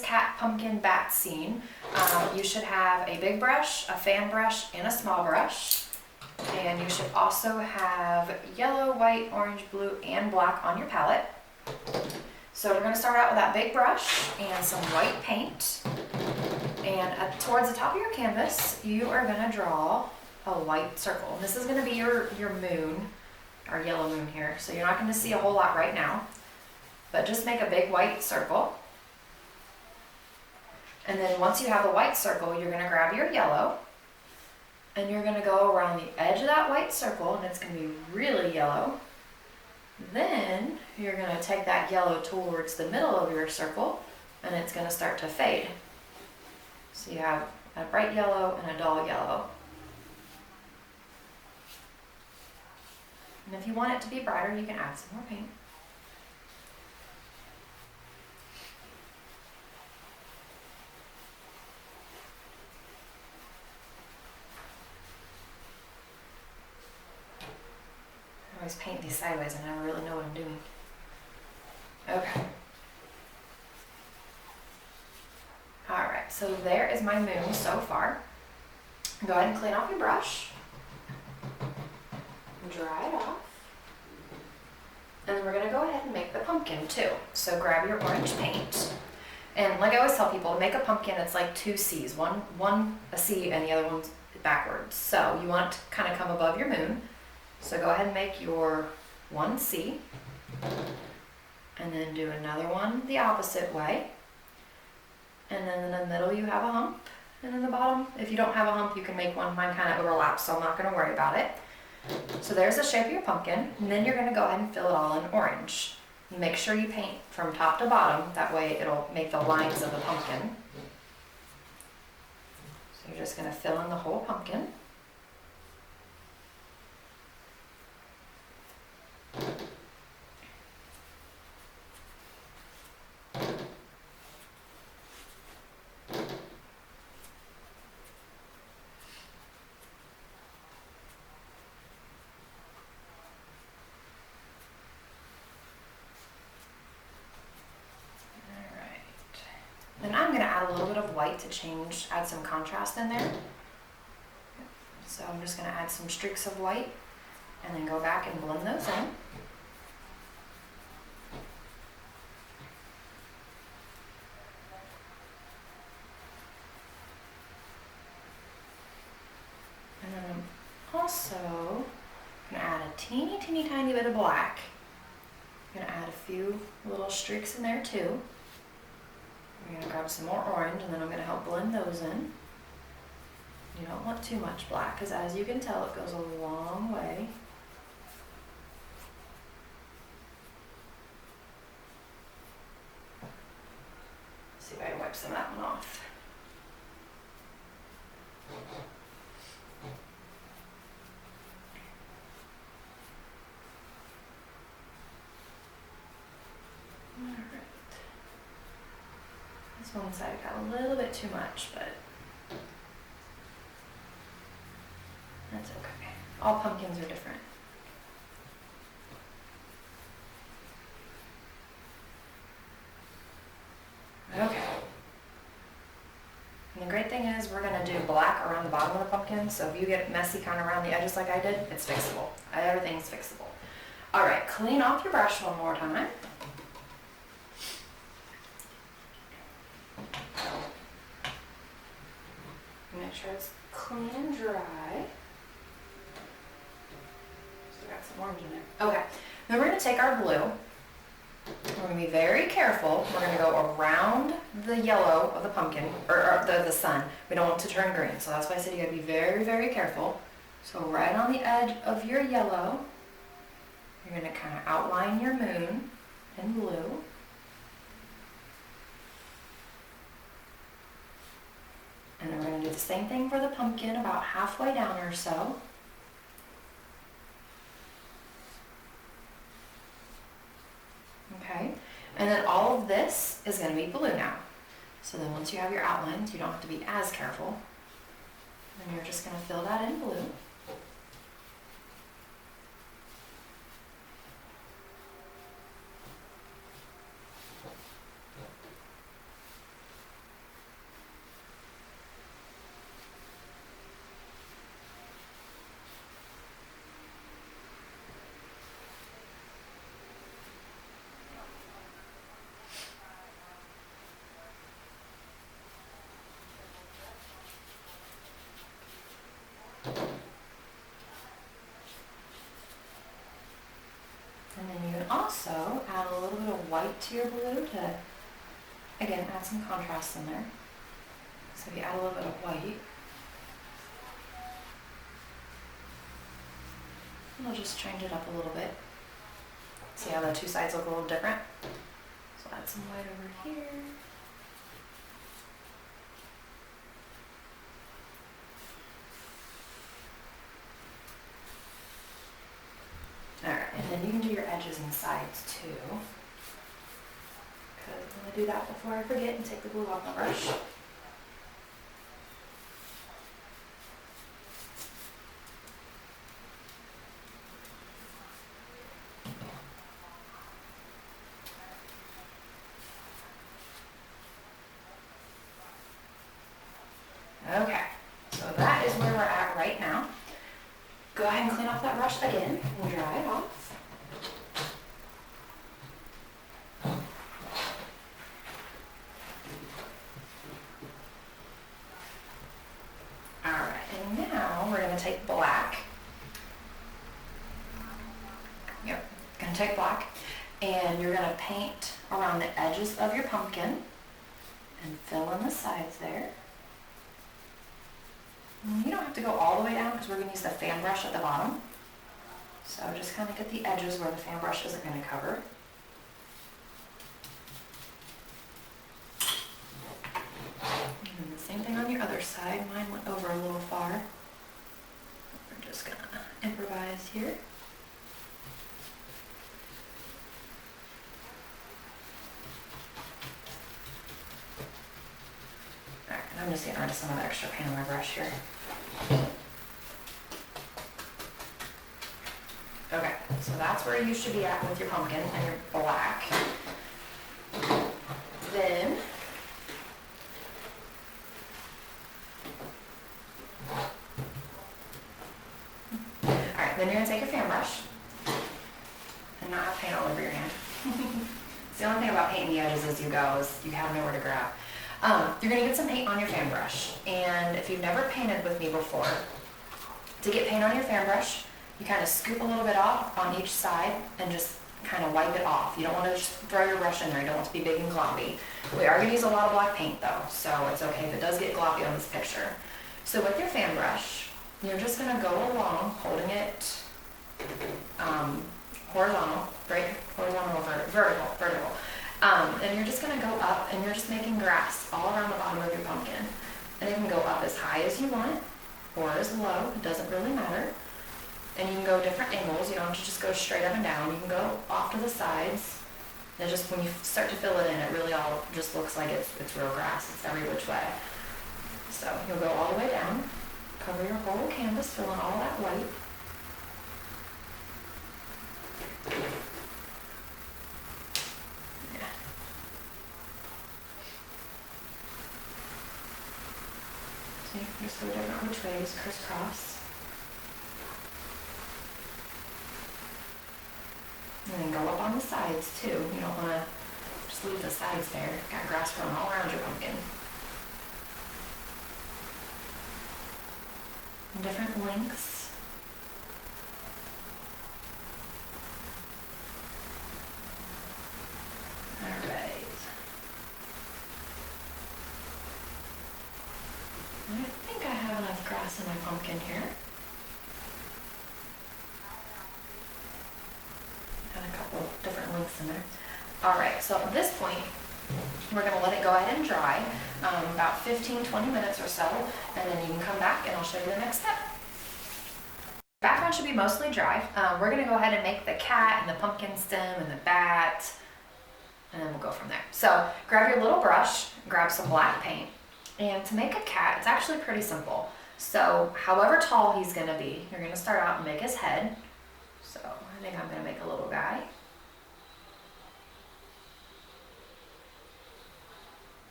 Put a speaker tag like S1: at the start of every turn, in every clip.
S1: cat pumpkin bat scene, you should have a big brush, a fan brush, and a small brush. And you should also have yellow, white, orange, blue, and black on your palette. So we're going to start out with that big brush and some white paint. And towards the top of your canvas, you are going to draw a white circle. And this is going to be your moon, our yellow moon here. So you're not going to see a whole lot right now, but just make a big white circle. And then once you have the white circle, you're going to grab your yellow and you're going to go around the edge of that white circle, and it's going to be really yellow. Then you're going to take that yellow towards the middle of your circle, and it's going to start to fade. So you have a bright yellow and a dull yellow. And if you want it to be brighter, you can add some more paint. I always paint these sideways and I never really know what I'm doing. Okay. Alright, so there is my moon so far. Go ahead and clean off your brush. Dry it off. And then we're going to go ahead and make the pumpkin too. So grab your orange paint. And like I always tell people, to make a pumpkin, it's like two C's. One a C and the other one's backwards. So you want to kind of come above your moon. So go ahead and make your one C. And then do another one the opposite way. And then in the middle you have a hump. And in the bottom, if you don't have a hump, you can make one. Mine kind of overlaps, so I'm not going to worry about it. So there's the shape of your pumpkin. And then you're going to go ahead and fill it all in orange. Make sure you paint from top to bottom. That way it'll make the lines of the pumpkin. So you're just going to fill in the whole pumpkin. Then I'm going to add a little bit of white to add some contrast in there. So I'm just going to add some streaks of white and then go back and blend those in. And then I'm also going to add a teeny tiny bit of black. I'm going to add a few little streaks in there too. I'm going to grab some more orange and then I'm going to help blend those in. You don't want too much black because as you can tell it goes a long way. See if I can wipe some of that one off. Alright. This one side got a little bit too much, but that's okay. All pumpkins are different. Okay. And the great thing is we're going to do black around the bottom of the pumpkin, so if you get messy kind of around the edges like I did, it's fixable. Everything's fixable. Alright, clean off your brush one more time. Make sure it's clean and dry. Still got some orange in there. Okay, then we're going to take our blue. We're going to be very careful. We're going to go around the yellow of the pumpkin, or the sun. We don't want it to turn green, so that's why I said you got to be very careful. So right on the edge of your yellow, you're going to kind of outline your moon in blue. And then we're going to do the same thing for the pumpkin about halfway down or so. Okay, and then all of this is going to be blue now. So then once you have your outlines, you don't have to be as careful. And you're just going to fill that in blue. white to your blue to, again, add some contrast in there. So if you add a little bit of white, it'll just change it up a little bit. See how the two sides look a little different? So add some white over here. Alright, and then you can do your edges and sides too. Because I'm going to do that before I forget and take the glue off my brush. Okay, so that is where we're at right now. Go ahead and clean off that brush again and dry it off. Alright, and now we're going to take black. Yep, going to take black and you're going to paint around the edges of your pumpkin and fill in the sides there. You don't have to go all the way down because we're going to use the fan brush at the bottom. So just kind of get the edges where the fan brush isn't going to cover. And the same thing on your other side. Mine went over a little far. We're just going to improvise here. Alright, and I'm just getting rid of some of the extra paint on my brush here. Okay, so that's where you should be at with your pumpkin and your black. Then, alright, then you're going to take your fan brush and not have paint all over your hand. It's the only thing about painting the edges as you go is you have nowhere to grab. You're going to get some paint on your fan brush, and if you've never painted with me before, to get paint on your fan brush, you kind of scoop a little bit off on each side and just kind of wipe it off. You don't want to just throw your brush in there. You don't want it to be big and gloppy. We are going to use a lot of black paint though, so it's okay if it does get gloppy on this picture. So with your fan brush, you're just going to go along holding it horizontal, right? Horizontal or vertical. And you're just going to go up and you're just making grass all around the bottom of your pumpkin. And it can go up as high as you want or as low. It doesn't really matter. And you can go different angles. You don't have to just go straight up and down. You can go off to the sides. And just when you start to fill it in, it really all just looks like it's real grass. It's every which way. So you'll go all the way down, cover your whole canvas, fill in all that white. So you can just go different which ways, crisscross. And then go up on the sides too. You don't want to just leave the sides there. Got grass growing all around your pumpkin. And different lengths. Alright. I think I have enough grass in my pumpkin here. A couple different lengths in there. Alright, so at this point, we're going to let it go ahead and dry about 15-20 minutes or so, and then you can come back and I'll show you the next step. Background should be mostly dry. We're going to go ahead and make the cat and the pumpkin stem and the bat, and then we'll go from there. So grab your little brush, grab some black paint, and to make a cat, it's actually pretty simple. So however tall he's going to be, you're going to start out and make his head. So I think I'm going to make a little guy.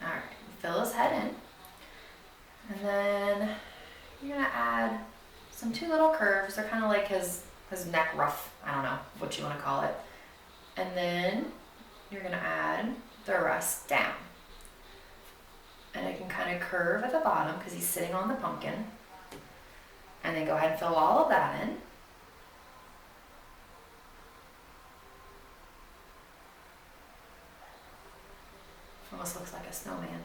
S1: Alright, fill his head in. And then you're going to add some two little curves. They're kind of like his neck ruff. I don't know what you want to call it. And then you're going to add the rest down. And it can kind of curve at the bottom because he's sitting on the pumpkin. And then go ahead and fill all of that in. almost looks like a snowman.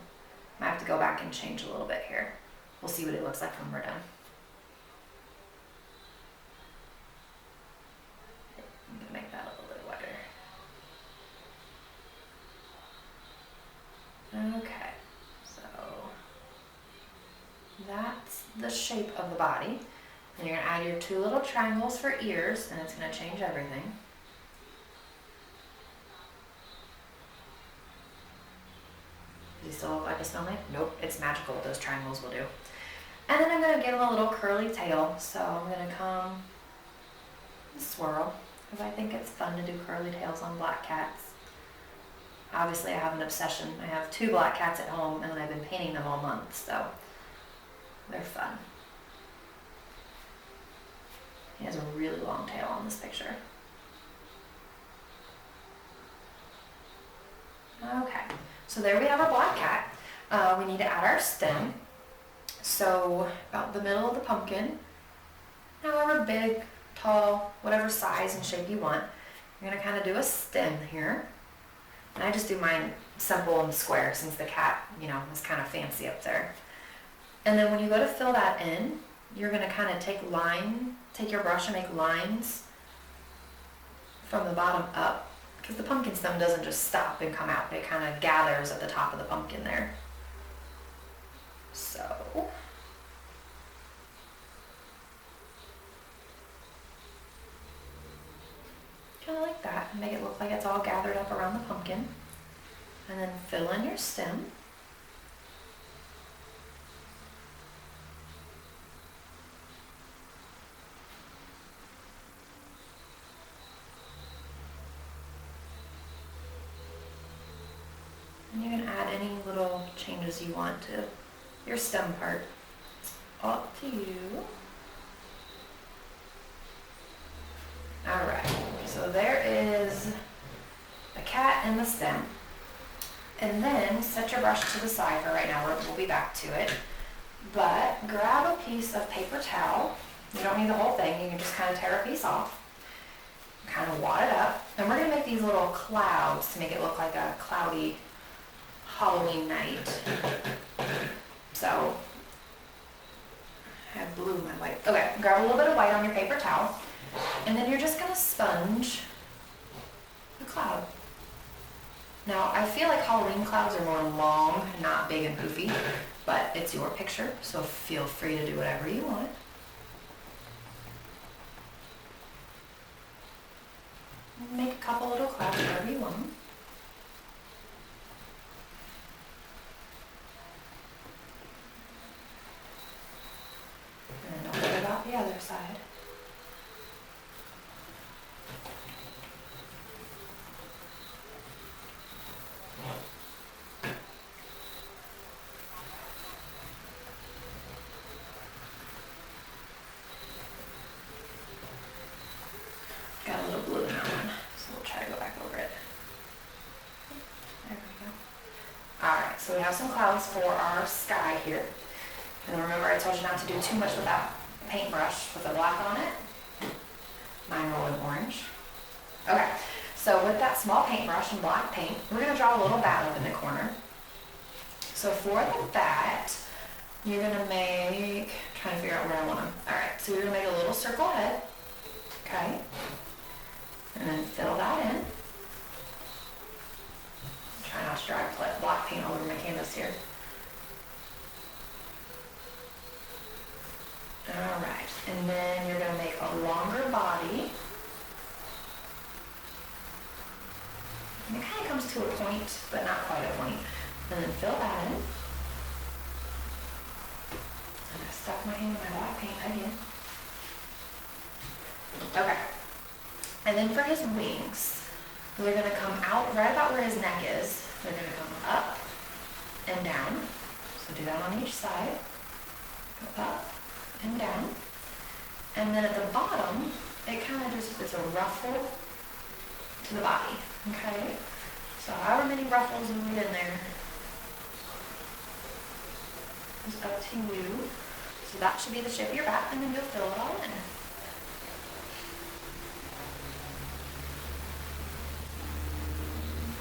S1: Might have to go back and change a little bit here. We'll see what it looks like when we're done. I'm gonna make that a little bit wider. Okay, so that's the shape of the body. And you're gonna add your 2 little triangles for ears, and it's gonna change everything. Does he still look like a snowman? Nope, it's magical what those triangles will do. And then I'm gonna give him a little curly tail. So I'm gonna come and swirl, because I think it's fun to do curly tails on black cats. Obviously I have an obsession. I have 2 black cats at home, and then I've been painting them all month, so they're fun. He has a really long tail on this picture. Okay, so there we have our black cat. We need to add our stem. So about the middle of the pumpkin, however big, tall, whatever size and shape you want, you're gonna kind of do a stem here. And I just do mine simple and square since the cat, you know, is kind of fancy up there. And then when you go to fill that in, you're gonna kind of take your brush and make lines from the bottom up, because the pumpkin stem doesn't just stop and come out. It kind of gathers at the top of the pumpkin there. So kind of like that. Make it look like it's all gathered up around the pumpkin. And then fill in your stem. And you can add any little changes you want to your stem part. It's up to you. Alright, so there is the cat and the stem. And then set your brush to the side for right now. We'll be back to it. But grab a piece of paper towel. You don't need the whole thing. You can just kind of tear a piece off. Kind of wad it up. And we're going to make these little clouds to make it look like a cloudy Halloween night. So, I have blue in my white. Okay, grab a little bit of white on your paper towel. And then you're just going to sponge the cloud. Now, I feel like Halloween clouds are more long, not big and poofy, but it's your picture, so feel free to do whatever you want. Make a couple little clouds wherever you want them. And then don't forget about the other side. Got a little blue in that one, so we'll try to go back over it. There we go. Alright, so we have some clouds for our sky here. And then remember I told you not to do too much with that paintbrush with the black on it. Mine rolling orange. Okay, so with that small paintbrush and black paint, we're going to draw a little bat up in the corner. So for the bat, you're going to make, trying to figure out where I want them. Alright, so you're going to make a little circle head. Okay. And then fill that in. Try not to dry black paint all over my canvas here. Alright, and then you're going to make a longer body. And it kind of comes to a point, but not quite a point. And then fill that in. And I stuck my hand in my black paint again. Okay. And then for his wings, they're going to come out right about where his neck is. They're going to come up and down. So do that on each side. Go up and down. And then at the bottom, it kind of just is a ruffle to the body. Okay? So however many ruffles we need in there is up to you. So that should be the shape of your bat, and then you'll fill it all in.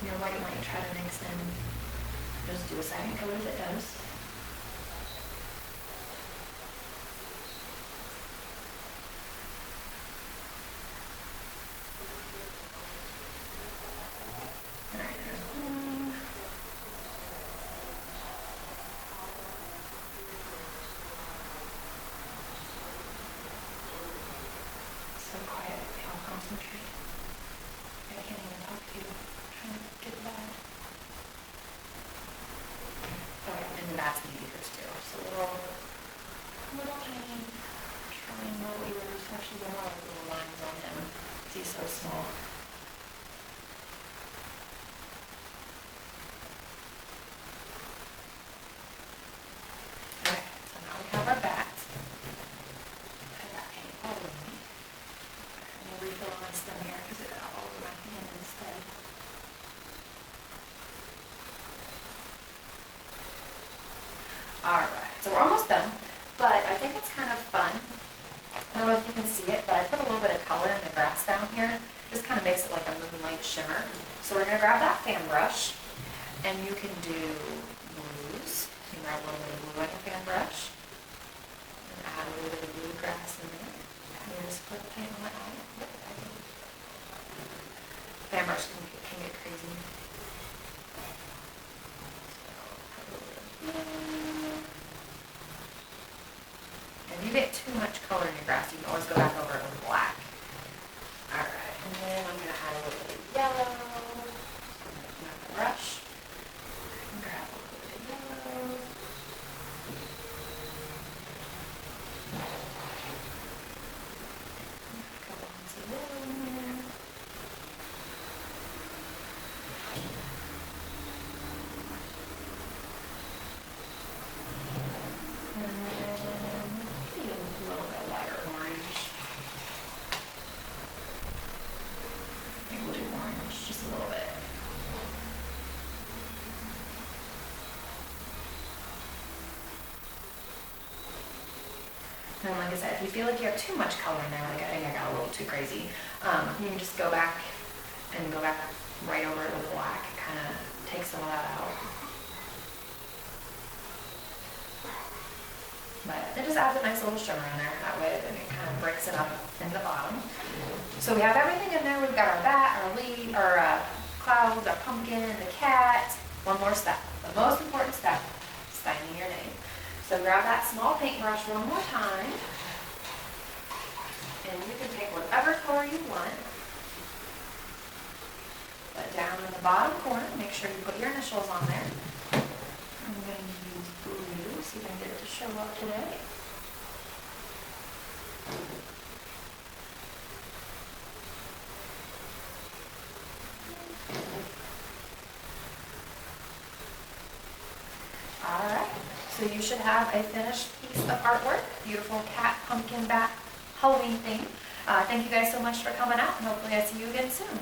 S1: Your white might try to mix in Just do a second coat as it does. Alright, there's one. So quiet, I'll concentrate. I can't even talk to you. I'm trying to get bad. Okay, and that's the ears too. So little tiny trying little ears. Actually, there are little lines on him. He's so small. Okay, so now we have our bats. I got paint all over me. I'm gonna refill my stem here because it got all over my hand instead. Alright, so we're almost done, but I think it's kind of fun. I don't know if you can see it, but I put a little bit of color in the grass down here. Just kind of makes it like a moonlight shimmer. So we're going to grab that fan brush, and you can do blues. You can grab a little bit of blue on your fan brush, and add a little bit of blue grass in there. And you just put the paint on the eye. Fan brush can get crazy. If you get too much color in your grass, you can always go back over it with black. Alright, and then I'm going to add a little bit of yellow. Grab the brush. And grab a little bit of yellow. A couple ounces of yellow in there. And like I said, if you feel like you have too much color in there, like I think I got a little too crazy, you can just go back right over it with black. It kind of takes some of that out. But it just adds a nice little shimmer in there. That way it kind of breaks it up in the bottom. So we have everything in there. We've got our bat, our leaf, our clouds, our pumpkin, the cat. One more step. The most important step, signing your name. So grab that small paintbrush one more time, and you can take whatever color you want. But down in the bottom corner, make sure you put your initials on there. I'm going to use blue, see if I can get it to show up today. Alright. So you should have a finished piece of artwork, beautiful cat, pumpkin, bat, Halloween theme. Thank you guys so much for coming out, and hopefully I see you again soon.